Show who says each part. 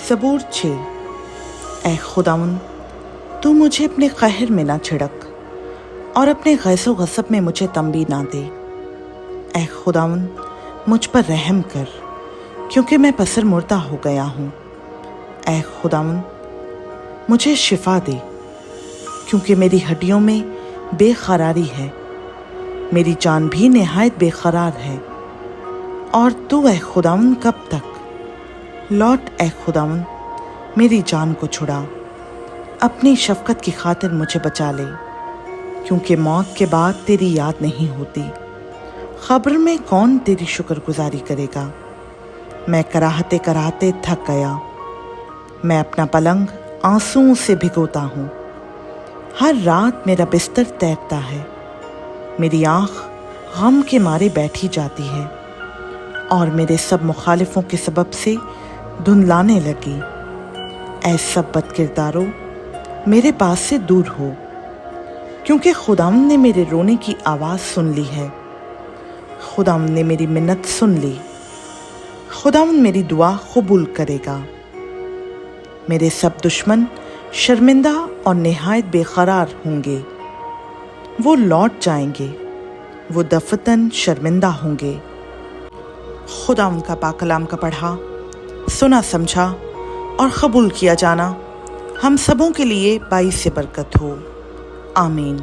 Speaker 1: ज़बूर 6। اے खुदावन تو मुझे अपने कहर में ना छिड़क और अपने गैसो गज़ब में मुझे तंबी ना दे। اے खुदावन मुझ पर रहम कर क्योंकि मैं पसर मुर्दा हो गया हूँ। اے खुदावन मुझे शिफा दे क्योंकि मेरी हड्डियों में बेकरारी है, मेरी जान भी निहायत बेकरार है। और तू ए खुदावन कब तक? लौट ए खुदावन मेरी जान को छुड़ा, अपनी शफ़क़त की खातिर मुझे बचा ले, क्योंकि मौत के बाद तेरी याद नहीं होती। ख़ब्र में कौन तेरी शुक्रगुजारी करेगा? मैं कराहते कराहते थक गया, मैं अपना पलंग आंसुओं से भिगोता हूँ। हर रात मेरा बिस्तर तैरता है, मेरी आँख गम के मारे बैठी जाती है और मेरे सब मुखालिफों के सबब से धुंधलाने लगी। ऐ सब बदकिरदारों मेरे पास से दूर हो, क्योंकि खुदावंद ने मेरे रोने की आवाज़ सुन ली है। खुदावंद ने मेरी मिन्नत सुन ली, खुदावंद मेरी दुआ कबूल करेगा। मेरे सब दुश्मन शर्मिंदा और निहायत बेकरार होंगे, वो लौट जाएंगे, वो दफतन शर्मिंदा होंगे। खुदावंद का पाक कलाम का पढ़ा, सुना, समझा और कबूल किया जाना हम सबों के लिए बाइस से बरकत हो। आमीन।